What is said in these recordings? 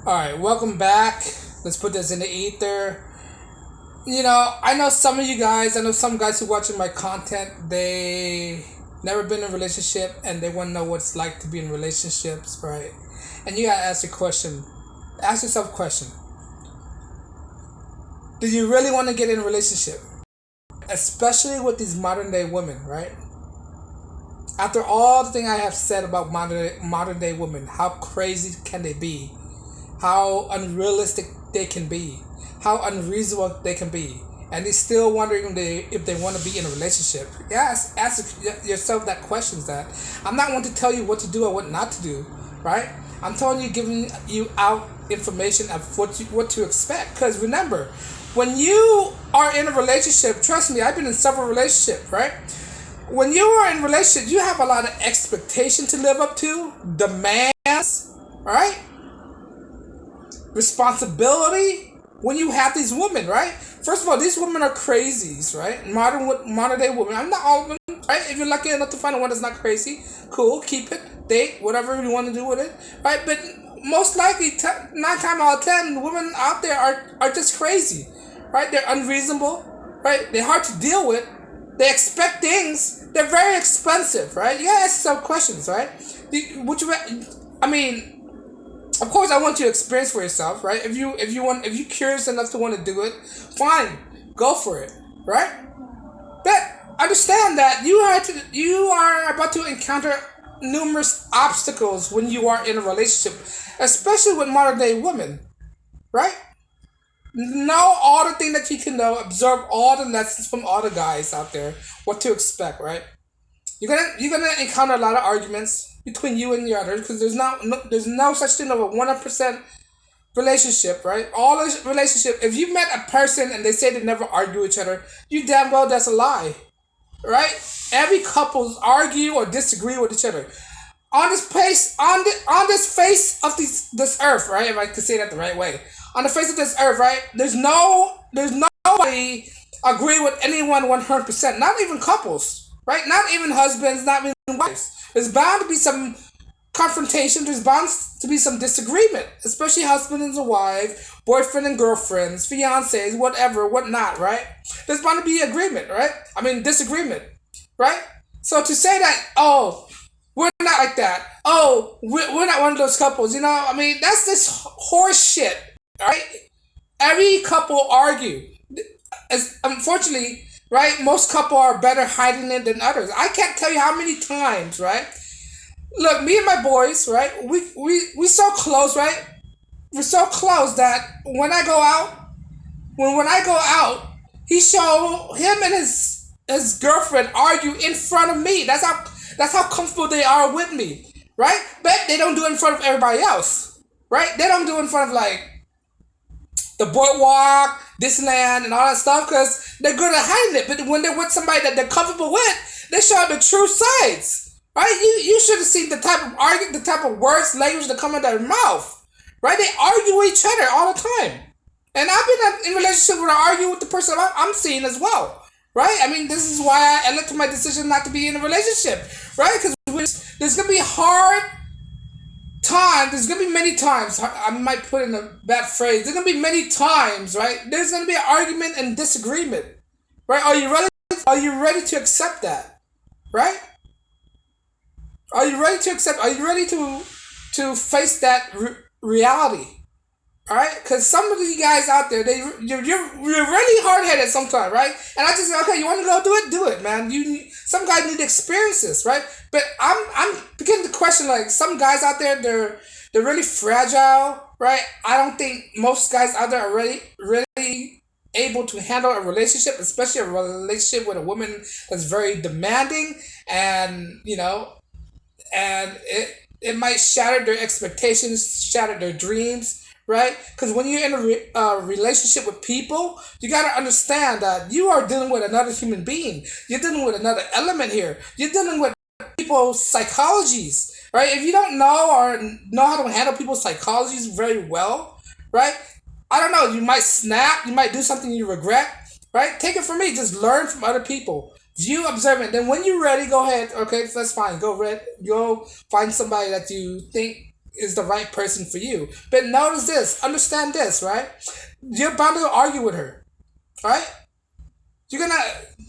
All right, welcome back. Let's put this in the ether. I know some of you guys. I know some guys who watching my content. They never been in a relationship and they want to know what it's like to be in relationships, right? And you gotta ask your question. Ask yourself a question. Do you really want to get in a relationship, especially with these modern day women, right? After all the thing I have said about modern day women, how crazy can they be? How unrealistic they can be, how unreasonable they can be, and they're still wondering if they want to be in a relationship. Yes, ask yourself that question. That I'm not one to tell you what to do or what not to do, right? I'm telling you, giving you out information of what to expect. Because remember, when you are in a relationship, trust me, I've been in several relationships, right? When you are in a relationship, you have a lot of expectation to live up to, demands, right? Responsibility when you have these women, right? First of all, these women are crazies, right? Modern day women. I'm not all of them, right? If you're lucky enough to find one that's not crazy, cool, keep it, date, whatever you want to do with it, right? But most likely, 9 times out of 10, women out there are just crazy, right? They're unreasonable, right? They're hard to deal with. They expect things. They're very expensive, right? You gotta ask some questions, right? I mean, of course, I want you to experience for yourself, right? If you're curious enough to want to do it, fine, go for it, right? But understand that you are about to encounter numerous obstacles when you are in a relationship, especially with modern day women, right? Know all the things that you can know, absorb all the lessons from all the guys out there, what to expect, right? You're gonna encounter a lot of arguments between you and the others because there's no such thing of a 100% relationship, right? All this relationship. If you met a person and they say they never argue with each other, you damn well that's a lie, right? Every couples argue or disagree with each other on this face of this earth, right? If I can say that the right way, on the face of this earth, right? There's nobody agree with anyone 100%. Not even couples, right? Not even husbands, not even wives. There's bound to be some confrontation. There's bound to be some disagreement, especially husband and wife, boyfriend and girlfriends, fiancés, whatever, whatnot, right? There's bound to be agreement, right? I mean disagreement, right? So to say that, oh, we're not like that. Oh, we're not one of those couples. I mean, that's this horse shit, right? Every couple argue. Unfortunately, right, most couple are better hiding it than others. I can't tell you how many times, right? Look, me and my boys, right? We so close, right? We're so close that when I go out, him and his girlfriend argue in front of me. That's how comfortable they are with me, right? But they don't do it in front of everybody else, right? They don't do it in front of like the boardwalk, Disneyland, and all that stuff because they're good at hiding it. But when they're with somebody that they're comfortable with, they show the true sides, right? You should have seen the type of words, language that come out of their mouth, right? They argue with each other all the time, and I've been in a relationship where I argue with the person I'm seeing as well, right? I mean, this is why I led to my decision not to be in a relationship, right? Because there's gonna be hard time. There's gonna be many times. I might put in a bad phrase. There's gonna be many times, right? There's gonna be an argument and disagreement, right? Are you ready? Are you ready to accept that, right? Are you ready to accept? Are you ready to face that reality? All right, because some of you guys out there, you're really hard headed sometimes, right? And I just say, okay, you want to go do it, man. Some guys need experiences, right? But I'm beginning to question like some guys out there, they're really fragile, right? I don't think most guys out there are really able to handle a relationship, especially a relationship with a woman that's very demanding, and and it might shatter their expectations, shatter their dreams, right? Because when you're in a relationship with people, you got to understand that you are dealing with another human being. You're dealing with another element here. You're dealing with people's psychologies, right? If you don't know how to handle people's psychologies very well, right? I don't know, you might snap, you might do something you regret, right? Take it from me, just learn from other people. View, observe it. Then when you're ready, go ahead. Okay, that's fine. Go find somebody that you think is the right person for you. But notice this, understand this, right? You're bound to argue with her, right? You're gonna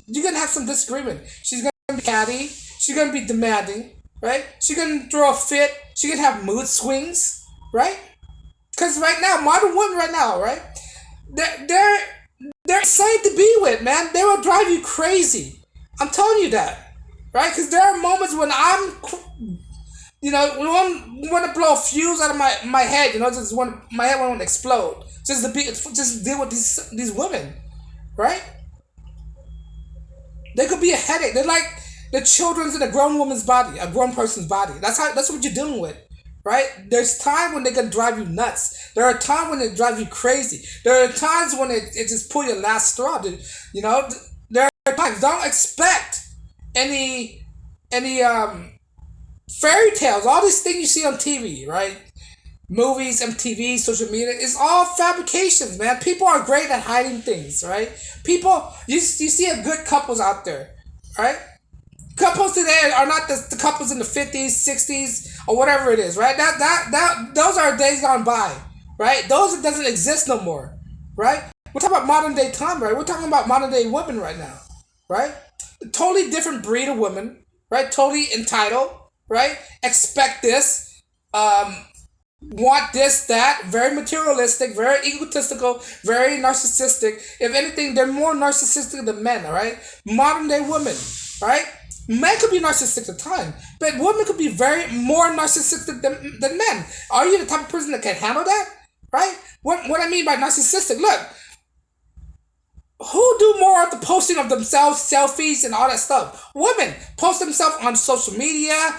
you're gonna have some disagreement. She's gonna be catty. She's gonna be demanding, right? She's gonna throw a fit. She's gonna have mood swings, right? Because right now, modern women right now, right? They're they're insane to be with, man. They will drive you crazy. I'm telling you that, right? Because there are moments when want to blow a fuse out of my head. Just want my head want to explode. Just deal with these women, right? They could be a headache. They're like the children's in a grown woman's body, a grown person's body. That's what you're dealing with, right? There's time when they can drive you nuts. There are times when they drive you crazy. There are times when it just pull your last straw. There are times. Don't expect any fairy tales. All these things you see on TV, right? Movies, MTV, social media, it's all fabrications, man. People are great at hiding things, right? You see a good couples out there, right? Couples today are not the couples in the 50s, 60s, or whatever it is, right? Those are days gone by, right? Those doesn't exist no more, right? We're talking about modern day time, right? We're talking about modern day women right now, right? Totally different breed of women, right? Totally entitled, right? Expect this, want this, that, very materialistic, very egotistical, very narcissistic. If anything, they're more narcissistic than men, all right? Modern day women, right? Men could be narcissistic at times, but women could be very more narcissistic than men. Are you the type of person that can handle that, right? What I mean by narcissistic, look, who do more of the posting of themselves, selfies, and all that stuff? Women post themselves on social media,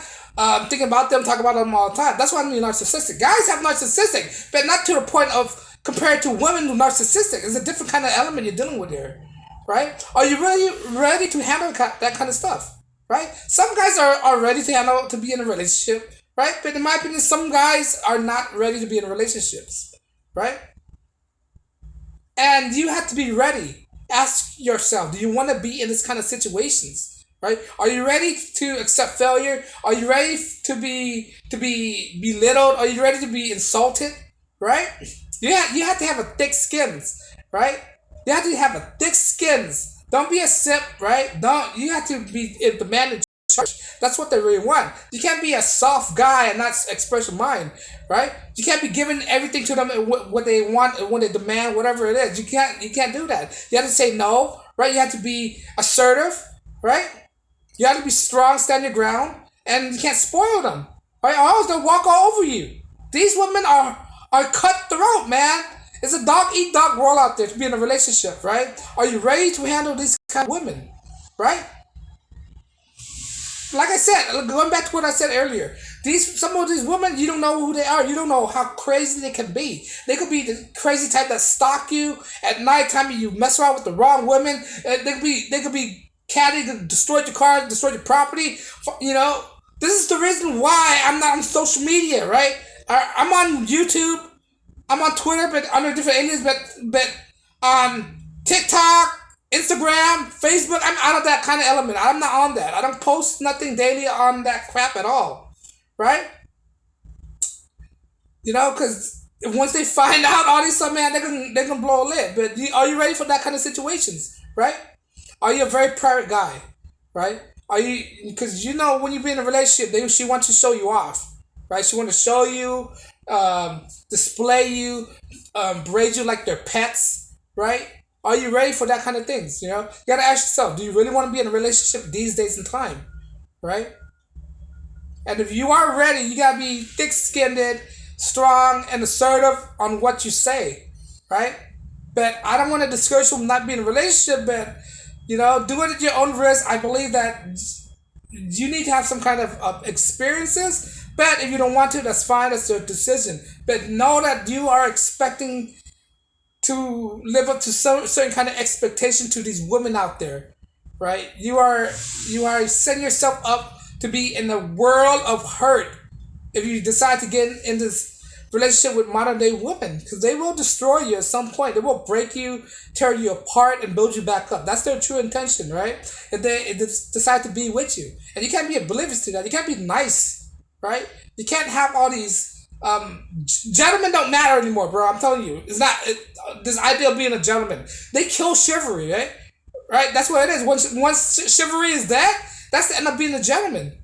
thinking about them, talk about them all the time. That's why I mean narcissistic. Guys have narcissistic, but not to the point of compared to women who narcissistic. It's a different kind of element you're dealing with here, right? Are you really ready to handle that kind of stuff, right? Some guys are ready to handle to be in a relationship, right? But in my opinion, some guys are not ready to be in relationships, right? And you have to be ready. Ask yourself, do you want to be in this kind of situations? Right? Are you ready to accept failure? Are you ready to be belittled? Are you ready to be insulted? Right? You have to have a thick skins, right? You have to have a thick skins. Don't be a simp, right? You have to be the man in charge. That's what they really want. You can't be a soft guy and not express your mind, right? You can't be giving everything to them what they want, what they demand, whatever it is. You can't do that. You have to say no, right? You have to be assertive, right? You have to be strong, stand your ground, and you can't spoil them, right? Or else they'll walk all over you. These women are cutthroat, man. It's a dog eat dog world out there to be in a relationship, right? Are you ready to handle these kind of women, right? Like I said, going back to what I said earlier, some of these women, you don't know who they are. You don't know how crazy they can be. They could be the crazy type that stalk you at nighttime. You mess around with the wrong women. They could be catty, destroy your car, destroy your property. This is the reason why I'm not on social media, right? I'm on YouTube, I'm on Twitter, but under different aliens, but on TikTok, Instagram, Facebook, I'm out of that kind of element. I'm not on that. I don't post nothing daily on that crap at all, right? Because once they find out all this stuff, man, they can blow a lid. But are you ready for that kind of situations, right? Are you a very private guy, right? Because when you be in a relationship, she wants to show you off, right? She wants to show you, display you, braid you like their pets, right? Are you ready for that kind of things? You gotta ask yourself, do you really want to be in a relationship these days and time, right? And if you are ready, you gotta be thick-skinned, strong, and assertive on what you say, right? But I don't want to discourage you from not being in a relationship, but do it at your own risk. I believe that you need to have some kind of experiences, but if you don't want to, that's fine, that's your decision. But know that you are expecting to live up to certain kind of expectation to these women out there, right? You are setting yourself up to be in a world of hurt if you decide to get in this relationship with modern day women, because they will destroy you at some point. They will break you, tear you apart, and build you back up. That's their true intention, right? If they decide to be with you, and you can't be oblivious to that. You can't be nice, right? You can't have all these Gentlemen don't matter anymore, bro. I'm telling you, it's not this idea of being a gentleman. They kill chivalry, right? Right. That's what it is. Once chivalry is dead, that's the end of being a gentleman,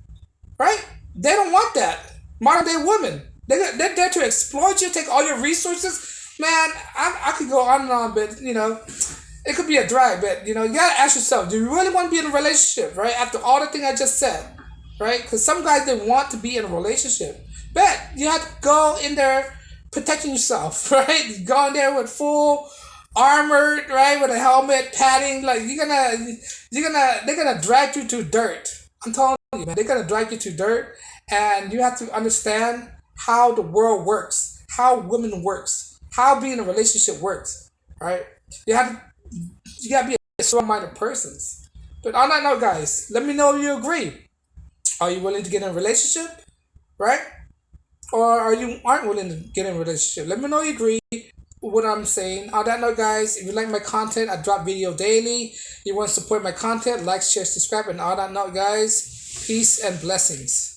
right? They don't want that. Modern day women, they're there to exploit you, take all your resources. Man, I could go on and on, but it could be a drag. But you gotta ask yourself: do you really want to be in a relationship, right? After all the things I just said, right? Because some guys they want to be in a relationship, but you have to go in there protecting yourself, right? Go in there with full armored, right, with a helmet, padding. Like they're gonna drag you to dirt. I'm telling you, man, they're gonna drag you to dirt, and you have to understand how the world works, how women works, how being in a relationship works, right? You have to, you gotta be a strong-minded person. But on that note, guys, let me know if you agree. Are you willing to get in a relationship, right? Or are you aren't willing to get in a relationship? Let me know you agree what I'm saying. On that note, guys, if you like my content, I drop video daily. You want to support my content, like, share, subscribe, and on that note, guys, peace and blessings.